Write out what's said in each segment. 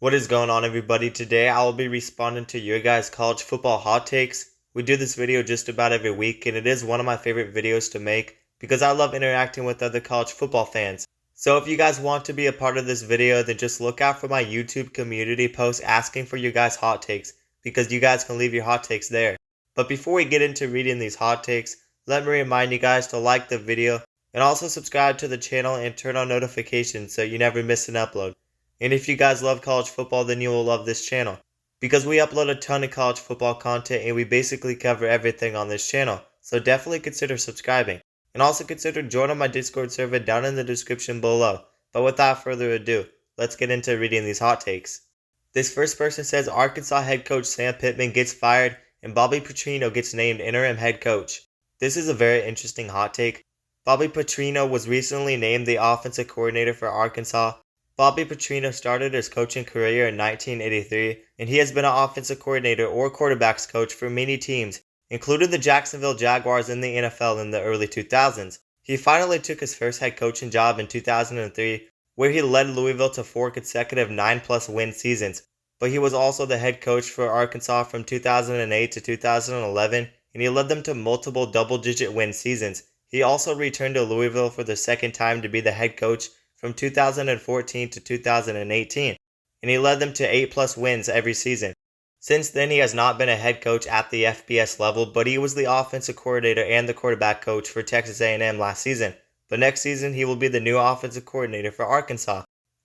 What is going on, everybody? Today I will be responding to your guys' college football hot takes. We do this video just about every week, and it is one of my favorite videos to make because I love interacting with other college football fans. So if you guys want to be a part of this video, then just look out for my YouTube community post asking for your guys' hot takes, because you guys can leave your hot takes there. But before we get into reading these hot takes, let me remind you guys to like the video and also subscribe to the channel and turn on notifications so you never miss an upload. And if you guys love college football, then you will love this channel, because we upload a ton of college football content and we basically cover everything on this channel. So definitely consider subscribing, and also consider joining my Discord server down in the description below. But without further ado, let's get into reading these hot takes. This first person says Arkansas head coach Sam Pittman gets fired and Bobby Petrino gets named interim head coach. This is a very interesting hot take. Bobby Petrino was recently named the offensive coordinator for Arkansas. Bobby Petrino started his coaching career in 1983, and he has been an offensive coordinator or quarterbacks coach for many teams, including the Jacksonville Jaguars in the NFL in the early 2000s. He finally took his first head coaching job in 2003, where he led Louisville to 4 consecutive 9+ win seasons, but he was also the head coach for Arkansas from 2008 to 2011, and he led them to multiple double-digit win seasons. He also returned to Louisville for the second time to be the head coach from 2014 to 2018, and he led them to 8+ wins every season. Since then, he has not been a head coach at the FBS level, but he was the offensive coordinator and the quarterback coach for Texas A&M last season. But next season, he will be the new offensive coordinator for Arkansas.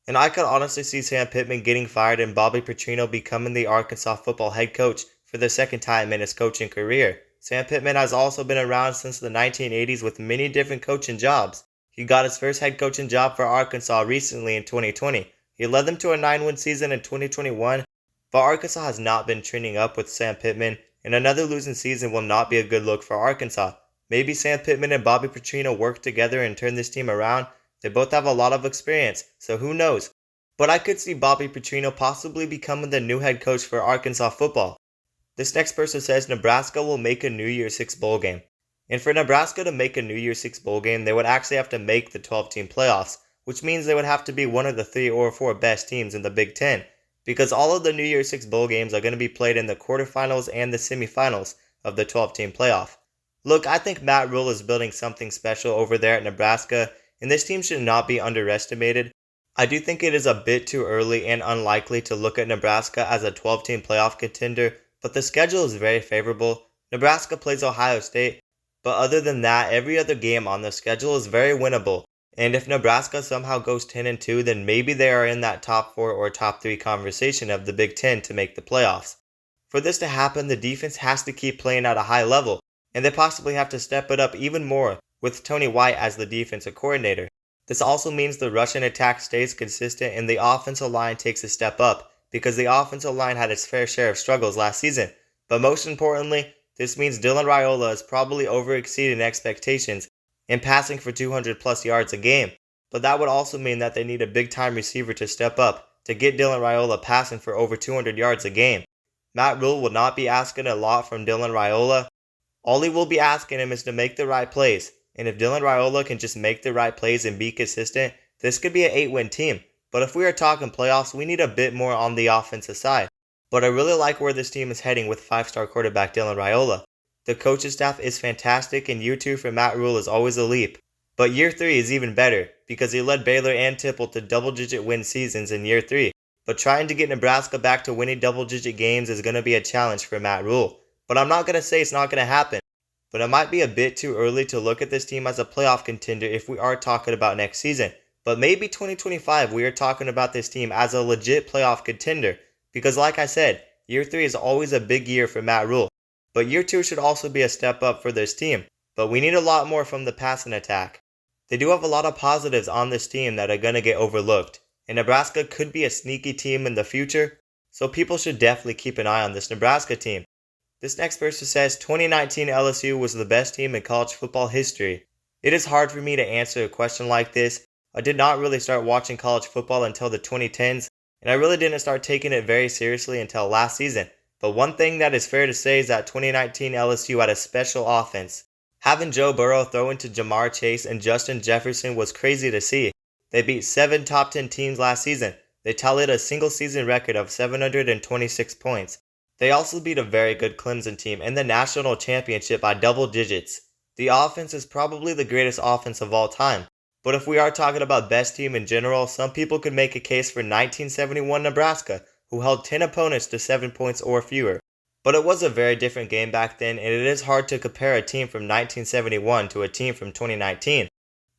And I could honestly see Sam Pittman getting fired and Bobby Petrino becoming the Arkansas football head coach for the second time in his coaching career. Sam Pittman has also been around since the 1980s with many different coaching jobs. He got his first head coaching job for Arkansas recently in 2020. He led them to a 9-win season in 2021, but Arkansas has not been trending up with Sam Pittman, and another losing season will not be a good look for Arkansas. Maybe Sam Pittman and Bobby Petrino work together and turn this team around. They both have a lot of experience, so who knows? But I could see Bobby Petrino possibly becoming the new head coach for Arkansas football. This next person says Nebraska will make a New Year's Six bowl game. And for Nebraska to make a New Year's Six bowl game, they would actually have to make the 12-team playoffs, which means they would have to be one of the 3 or 4 best teams in the Big Ten, because all of the New Year's Six bowl games are going to be played in the quarterfinals and the semifinals of the 12-team playoff. Look, I think Matt Rhule is building something special over there at Nebraska, and this team should not be underestimated. I do think it is a bit too early and unlikely to look at Nebraska as a 12-team playoff contender, but the schedule is very favorable. Nebraska plays Ohio State, but other than that, every other game on the schedule is very winnable. And if Nebraska somehow goes 10-2, then maybe they are in that top 4 or top 3 conversation of the Big Ten to make the playoffs. For this to happen, the defense has to keep playing at a high level, and they possibly have to step it up even more with Tony White as the defensive coordinator. This also means the rushing attack stays consistent and the offensive line takes a step up, because the offensive line had its fair share of struggles last season. But most importantly, this means Dylan Raiola is probably over-exceeding expectations and passing for 200+ yards a game. But that would also mean that they need a big-time receiver to step up to get Dylan Raiola passing for over 200 yards a game. Matt Rhule will not be asking a lot from Dylan Raiola. All he will be asking him is to make the right plays. And if Dylan Raiola can just make the right plays and be consistent, this could be an 8-win team. But if we are talking playoffs, we need a bit more on the offensive side. But I really like where this team is heading with 5-star quarterback Dylan Raiola. The coaching staff is fantastic, and year 2 for Matt Rhule is always a leap. But year 3 is even better, because he led Baylor and Temple to double-digit win seasons in year 3. But trying to get Nebraska back to winning double-digit games is going to be a challenge for Matt Rhule. But I'm not going to say it's not going to happen. But it might be a bit too early to look at this team as a playoff contender if we are talking about next season. But maybe 2025 we are talking about this team as a legit playoff contender. Because like I said, year 3 is always a big year for Matt Rhule. But year 2 should also be a step up for this team. But we need a lot more from the passing attack. They do have a lot of positives on this team that are going to get overlooked. And Nebraska could be a sneaky team in the future. So people should definitely keep an eye on this Nebraska team. This next person says 2019 LSU was the best team in college football history. It is hard for me to answer a question like this. I did not really start watching college football until the 2010s. And I really didn't start taking it very seriously until last season. But one thing that is fair to say is that 2019 LSU had a special offense. Having Joe Burrow throw into Jamar Chase and Justin Jefferson was crazy to see. They beat 7 top 10 teams last season. They tallied a single season record of 726 points. They also beat a very good Clemson team in the national championship by double digits. The offense is probably the greatest offense of all time. But if we are talking about best team in general, some people could make a case for 1971 Nebraska, who held 10 opponents to 7 points or fewer. But it was a very different game back then, and it is hard to compare a team from 1971 to a team from 2019.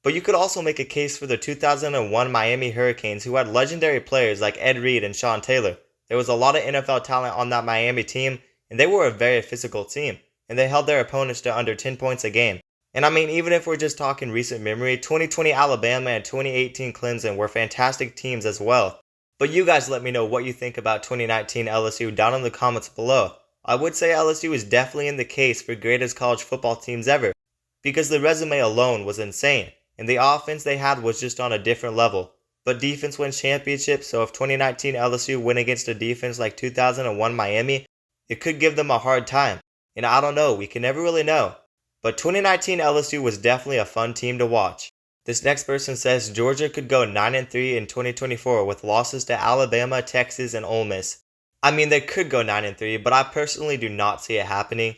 But you could also make a case for the 2001 Miami Hurricanes, who had legendary players like Ed Reed and Sean Taylor. There was a lot of NFL talent on that Miami team, and they were a very physical team, and they held their opponents to under 10 points a game. And I mean, even if we're just talking recent memory, 2020 Alabama and 2018 Clemson were fantastic teams as well. But you guys let me know what you think about 2019 LSU down in the comments below. I would say LSU is definitely in the case for greatest college football teams ever, because the resume alone was insane, and the offense they had was just on a different level. But defense wins championships, so if 2019 LSU win against a defense like 2001 Miami, it could give them a hard time. And I don't know, we can never really know. But 2019 LSU was definitely a fun team to watch. This next person says Georgia could go 9-3 in 2024 with losses to Alabama, Texas, and Ole Miss. I mean, they could go 9-3, but I personally do not see it happening.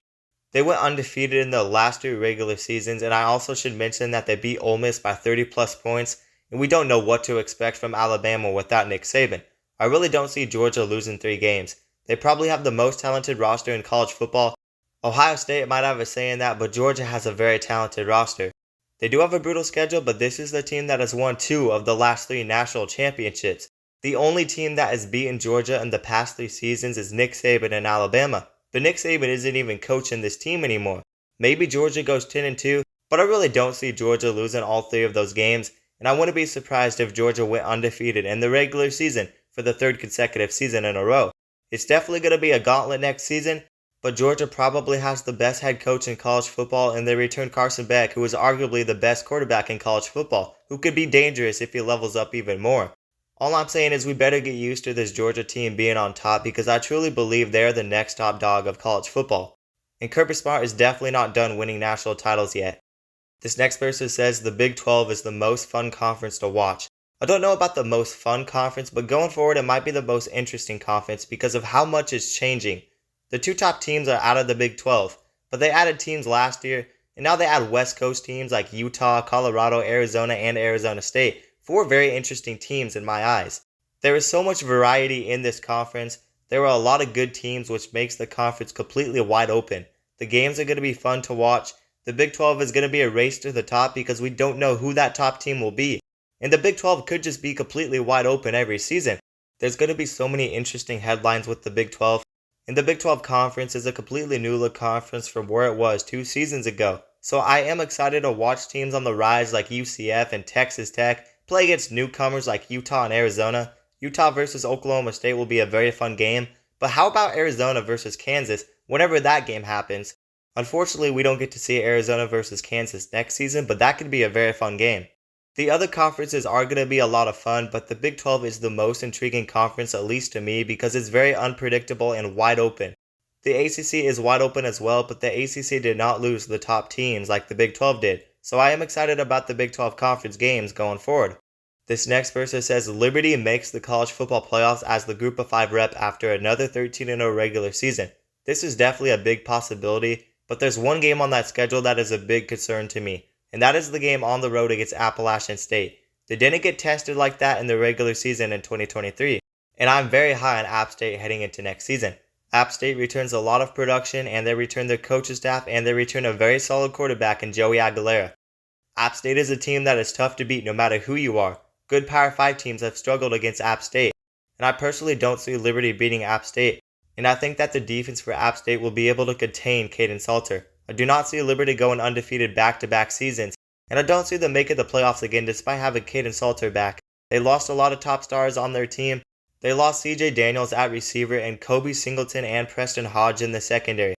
They went undefeated in the last 2 regular seasons, and I also should mention that they beat Ole Miss by 30 plus points, and we don't know what to expect from Alabama without Nick Saban. I really don't see Georgia losing 3 games. They probably have the most talented roster in college football. Ohio State might have a say in that, but Georgia has a very talented roster. They do have a brutal schedule, but this is the team that has won 2 of the last 3 national championships. The only team that has beaten Georgia in the past 3 seasons is Nick Saban and Alabama. But Nick Saban isn't even coaching this team anymore. Maybe Georgia goes 10-2, but I really don't see Georgia losing all 3 of those games, and I wouldn't be surprised if Georgia went undefeated in the regular season for the 3rd consecutive season in a row. It's definitely going to be a gauntlet next season, but Georgia probably has the best head coach in college football, and they returned Carson Beck, who is arguably the best quarterback in college football, who could be dangerous if he levels up even more. All I'm saying is we better get used to this Georgia team being on top, because I truly believe they're the next top dog of college football. And Kirby Smart is definitely not done winning national titles yet. This next person says the Big 12 is the most fun conference to watch. I don't know about the most fun conference, but going forward it might be the most interesting conference because of how much is changing. The 2 top teams are out of the Big 12, but they added teams last year, and now they add West Coast teams like Utah, Colorado, Arizona, and Arizona State. 4 very interesting teams in my eyes. There is so much variety in this conference. There are a lot of good teams, which makes the conference completely wide open. The games are going to be fun to watch. The Big 12 is going to be a race to the top because we don't know who that top team will be. And the Big 12 could just be completely wide open every season. There's going to be so many interesting headlines with the Big 12. And the Big 12 conference is a completely new look conference from where it was 2 seasons ago. So I am excited to watch teams on the rise like UCF and Texas Tech play against newcomers like Utah and Arizona. Utah versus Oklahoma State will be a very fun game, but how about Arizona versus Kansas whenever that game happens? Unfortunately, we don't get to see Arizona versus Kansas next season, but that could be a very fun game. The other conferences are going to be a lot of fun, but the Big 12 is the most intriguing conference, at least to me, because it's very unpredictable and wide open. The ACC is wide open as well, but the ACC did not lose the top teams like the Big 12 did. So I am excited about the Big 12 conference games going forward. This next person says Liberty makes the college football playoffs as the group of 5 rep after another 13-0 regular season. This is definitely a big possibility, but there's one game on that schedule that is a big concern to me, and that is the game on the road against Appalachian State. They didn't get tested like that in the regular season in 2023, and I'm very high on App State heading into next season. App State returns a lot of production, and they return their coaching staff, and they return a very solid quarterback in Joey Aguilera. App State is a team that is tough to beat no matter who you are. Good Power 5 teams have struggled against App State, and I personally don't see Liberty beating App State, and I think that the defense for App State will be able to contain Caden Salter. I do not see Liberty going undefeated back-to-back seasons, and I don't see them making the playoffs again despite having Caden Salter back. They lost a lot of top stars on their team. They lost CJ Daniels at receiver and Kobe Singleton and Preston Hodge in the secondary.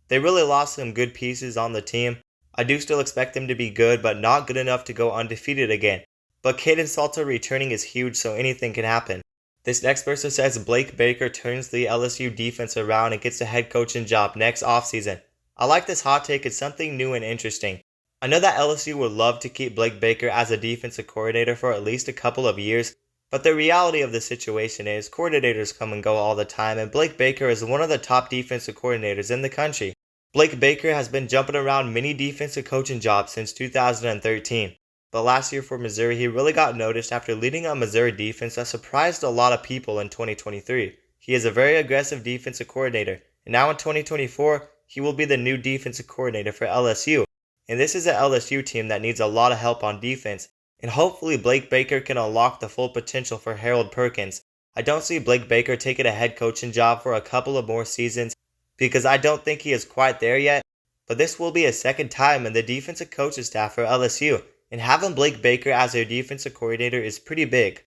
They really lost some good pieces on the team. I do still expect them to be good, but not good enough to go undefeated again. But Caden Salter returning is huge, so anything can happen. This next person says Blake Baker turns the LSU defense around and gets a head coaching job next offseason. I like this hot take. It's something new and interesting. I know that LSU would love to keep Blake Baker as a defensive coordinator for at least a couple of years, But the reality of the situation is coordinators come and go all the time, and Blake Baker is one of the top defensive coordinators in the country. Blake Baker has been jumping around many defensive coaching jobs since 2013. But last year for Missouri, he really got noticed after leading a Missouri defense that surprised a lot of people in 2023. He is a very aggressive defensive coordinator, and now in 2024, he will be the new defensive coordinator for LSU. And this is an LSU team that needs a lot of help on defense, and hopefully Blake Baker can unlock the full potential for Harold Perkins. I don't see Blake Baker taking a head coaching job for a couple of more seasons because I don't think he is quite there yet, but this will be his second time in the defensive coaching staff for LSU, and having Blake Baker as their defensive coordinator is pretty big.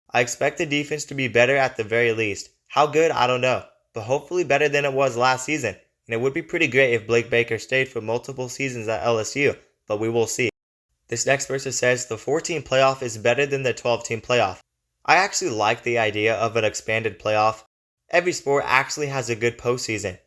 I expect the defense to be better at the very least. How good, I don't know, but hopefully better than it was last season, and it would be pretty great if Blake Baker stayed for multiple seasons at LSU, but we will see. This next person says the 14 playoff is better than the 12-team playoff. I actually like the idea of an expanded playoff. Every sport actually has a good postseason.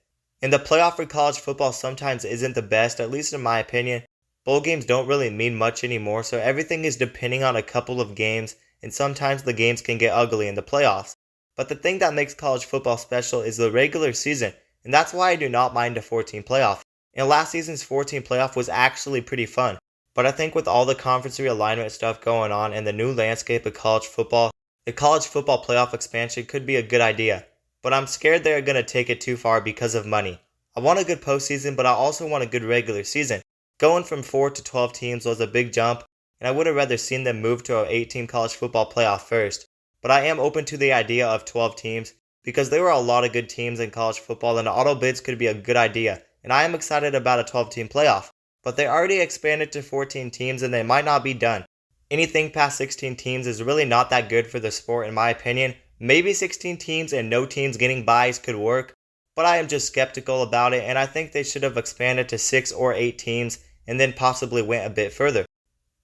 And the playoff for college football sometimes isn't the best, at least in my opinion. Bowl games don't really mean much anymore, so everything is depending on a couple of games, and sometimes the games can get ugly in the playoffs. But the thing that makes college football special is the regular season, and that's why I do not mind a 14 playoff. And last season's 14 playoff was actually pretty fun. But I think with all the conference realignment stuff going on and the new landscape of college football, the college football playoff expansion could be a good idea. But I'm scared they're going to take it too far because of money. I want a good postseason, but I also want a good regular season. Going from 4 to 12 teams was a big jump, and I would have rather seen them move to an 8-team college football playoff first. But I am open to the idea of 12 teams because there were a lot of good teams in college football, and auto bids could be a good idea, and I am excited about a 12-team playoff. But they already expanded to 14 teams and they might not be done. Anything past 16 teams is really not that good for the sport in my opinion. Maybe 16 teams and no teams getting buys could work, but I am just skeptical about it, and I think they should have expanded to 6 or 8 teams and then possibly went a bit further.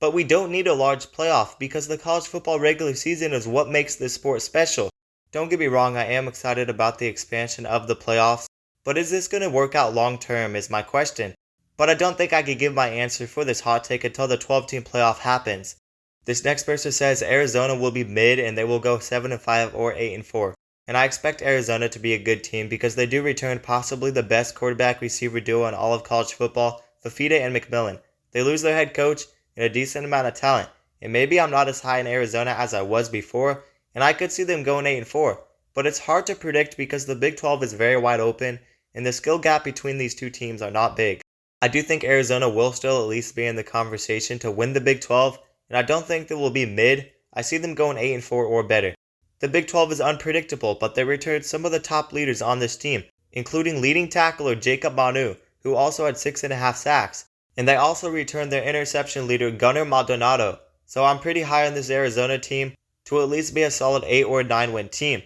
But we don't need a large playoff because the college football regular season is what makes this sport special. Don't get me wrong, I am excited about the expansion of the playoffs, but is this going to work out long term is my question. But I don't think I could give my answer for this hot take until the 12-team playoff happens. This next person says Arizona will be mid and they will go 7-5 or 8-4. And I expect Arizona to be a good team because they do return possibly the best quarterback receiver duo in all of college football, Fafita and McMillan. They lose their head coach and a decent amount of talent. And maybe I'm not as high in Arizona as I was before, and I could see them going 8-4. But it's hard to predict because the Big 12 is very wide open and the skill gap between these two teams are not big. I do think Arizona will still at least be in the conversation to win the Big 12, and I don't think they will be mid. I see them going 8-4 or better. The Big 12 is unpredictable, but they returned some of the top leaders on this team, including leading tackler Jacob Manu, who also had 6.5 sacks, and they also returned their interception leader Gunnar Maldonado, so I'm pretty high on this Arizona team to at least be a solid 8 or 9 win team.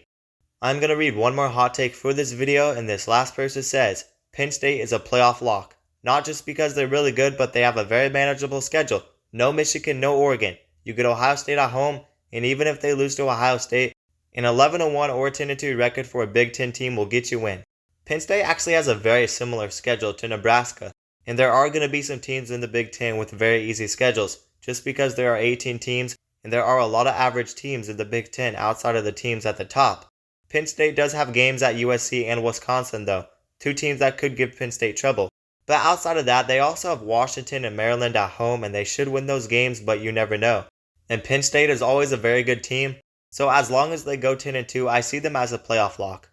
I'm going to read one more hot take for this video, and this last person says, Penn State is a playoff lock. Not just because they're really good, but they have a very manageable schedule. No Michigan, no Oregon. You get Ohio State at home, and even if they lose to Ohio State, an 11-1 or 10-2 record for a Big Ten team will get you in. Penn State actually has a very similar schedule to Nebraska, and there are going to be some teams in the Big Ten with very easy schedules, just because there are 18 teams, and there are a lot of average teams in the Big Ten outside of the teams at the top. Penn State does have games at USC and Wisconsin though, two teams that could give Penn State trouble. But outside of that, they also have Washington and Maryland at home, and they should win those games, but you never know. And Penn State is always a very good team, so as long as they go 10-2, I see them as a playoff lock.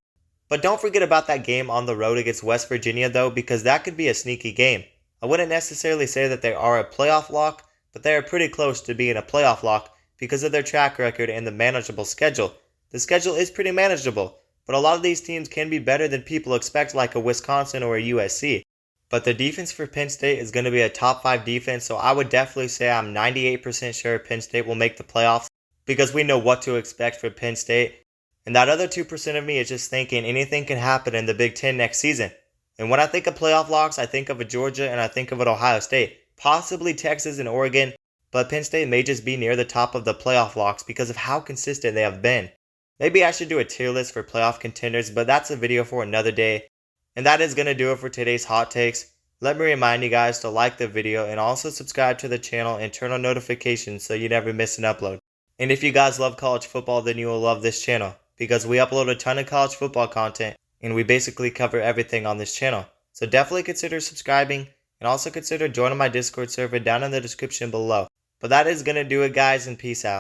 But don't forget about that game on the road against West Virginia though, because that could be a sneaky game. I wouldn't necessarily say that they are a playoff lock, but they are pretty close to being a playoff lock because of their track record and the manageable schedule. The schedule is pretty manageable, but a lot of these teams can be better than people expect, like a Wisconsin or a USC. But the defense for Penn State is going to be a top 5 defense, so I would definitely say I'm 98% sure Penn State will make the playoffs because we know what to expect for Penn State. And that other 2% of me is just thinking anything can happen in the Big Ten next season. And when I think of playoff locks, I think of a Georgia and I think of an Ohio State, possibly Texas and Oregon, but Penn State may just be near the top of the playoff locks because of how consistent they have been. Maybe I should do a tier list for playoff contenders, but that's a video for another day. And that is going to do it for today's hot takes. Let me remind you guys to like the video and also subscribe to the channel and turn on notifications so you never miss an upload. And if you guys love college football, then you will love this channel, because we upload a ton of college football content and we basically cover everything on this channel. So definitely consider subscribing and also consider joining my Discord server down in the description below. But that is going to do it, guys, and peace out.